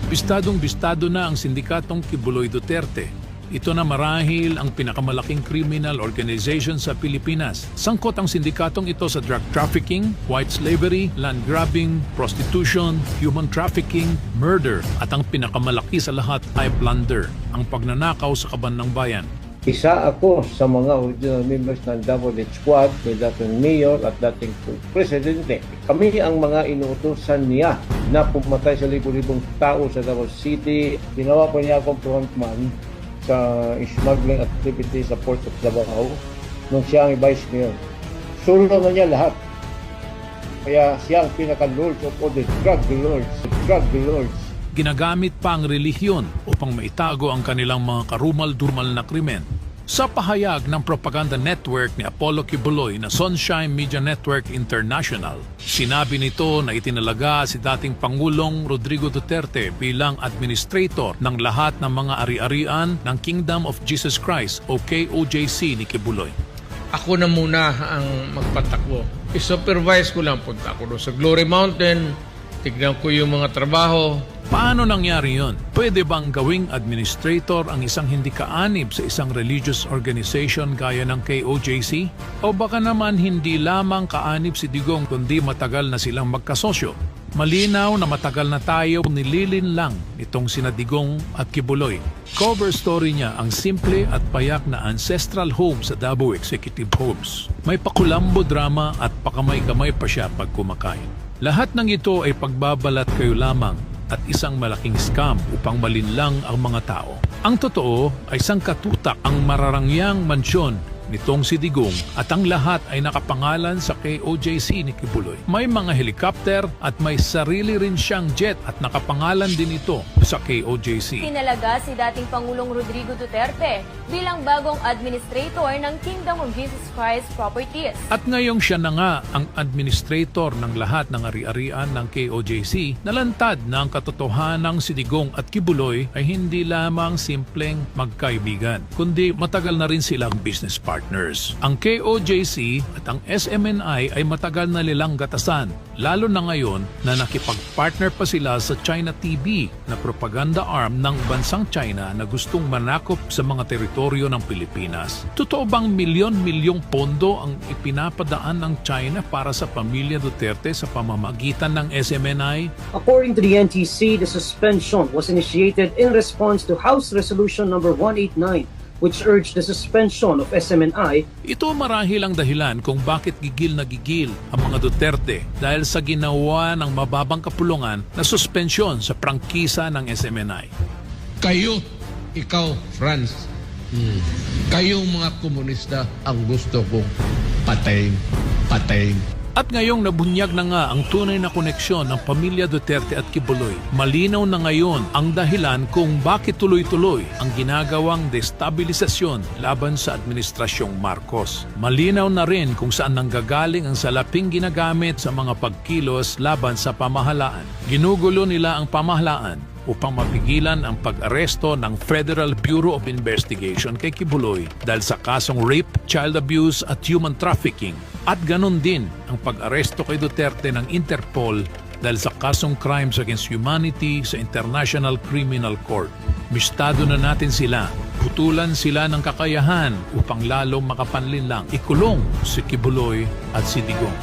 Bistadong-bistado na ang sindikatong Kibuloy Duterte. Ito na marahil ang pinakamalaking criminal organization sa Pilipinas. Sangkot ang sindikatong ito sa drug trafficking, white slavery, land grabbing, prostitution, human trafficking, murder, at ang pinakamalaki sa lahat ay plunder, ang pagnanakaw sa kaban ng bayan. Isa ako sa mga original members ng Double Hit Squad ni dating mayor at dating presidente. Kami ang mga inuutosan niya na pumatay sa libo-libong tao sa Davao City. Ginawa pa niya akong frontman sa smuggling activity sa Port of Davao nung siya ang vice mayor. Solo na niya lahat. Kaya siya ang pinaka-lords of all the drug lords. Ginagamit pa ang relihiyon upang maitago ang kanilang mga karumal-durmal na krimen. Sa pahayag ng propaganda network ni Apollo Kibuloy na Sunshine Media Network International, sinabi nito na itinalaga si dating Pangulong Rodrigo Duterte bilang administrator ng lahat ng mga ari-arian ng Kingdom of Jesus Christ o KOJC ni Kibuloy. Ako na muna ang magpatakbo. I-supervise ko lang, punta ako doon sa Glory Mountain, tignan ko yung mga trabaho. Paano nangyari yon? Pwede bang gawing administrator ang isang hindi kaanib sa isang religious organization gaya ng KOJC? O baka naman hindi lamang kaanib si Digong kundi matagal na silang magkasosyo? Malinaw na matagal na tayo nililin lang nitong sina Digong at Kibuloy. Cover story niya ang simple at payak na ancestral home sa Davao Executive Homes. May pakulambo drama at pakamay-kamay pa siya pag kumakain. Lahat ng ito ay pagbabalat kayo lamang at isang malaking scam upang malinlang ang mga tao. Ang totoo ay sangkatutak ang mararangyang mansyon nitong si Digong at ang lahat ay nakapangalan sa KOJC ni Kibuloy. May mga helicopter at may sarili rin siyang jet at nakapangalan din ito sa KOJC. Tinalaga si dating Pangulong Rodrigo Duterte bilang bagong administrator ng Kingdom of Jesus Christ Properties. At ngayong siya na nga ang administrator ng lahat ng ari-arian ng KOJC, nalantad na ang katotohanang si Digong at Kibuloy ay hindi lamang simpleng magkaibigan, kundi matagal na rin silang business partners. Ang KOJC at ang SMNI ay matagal na nilang gatasan, lalo na ngayon na nakipag-partner pa sila sa China TV na propaganda arm ng bansang China na gustong manakop sa mga teritoryo ng Pilipinas. Totoo bang milyon-milyong pondo ang ipinapadaan ng China para sa pamilya Duterte sa pamamagitan ng SMNI? According to the NTC, the suspension was initiated in response to House Resolution number 189, which urged the suspension of SMNI. Ito marahil ang dahilan kung bakit gigil na gigil ang mga Duterte dahil sa ginawa ng mababang kapulungan na suspensyon sa prangkisa ng SMNI. Kayo, ikaw, Franz, kayong mga komunista ang gusto kong patayin. At ngayong nabunyag na nga ang tunay na koneksyon ng pamilya Duterte at Kibuloy, malinaw na ngayon ang dahilan kung bakit tuloy-tuloy ang ginagawang destabilisasyon laban sa Administrasyong Marcos. Malinaw na rin kung saan nanggagaling ang salaping ginagamit sa mga pagkilos laban sa pamahalaan. Ginugulo nila ang pamahalaan upang mapigilan ang pag-aresto ng Federal Bureau of Investigation kay Kibuloy dahil sa kasong rape, child abuse at human trafficking. At ganun din ang pag-aresto kay Duterte ng Interpol dahil sa kasong crimes against humanity sa International Criminal Court. Mistado na natin sila. Putulan sila ng kakayahan upang lalong makapanlinlang ikulong si Kibuloy at si Digong.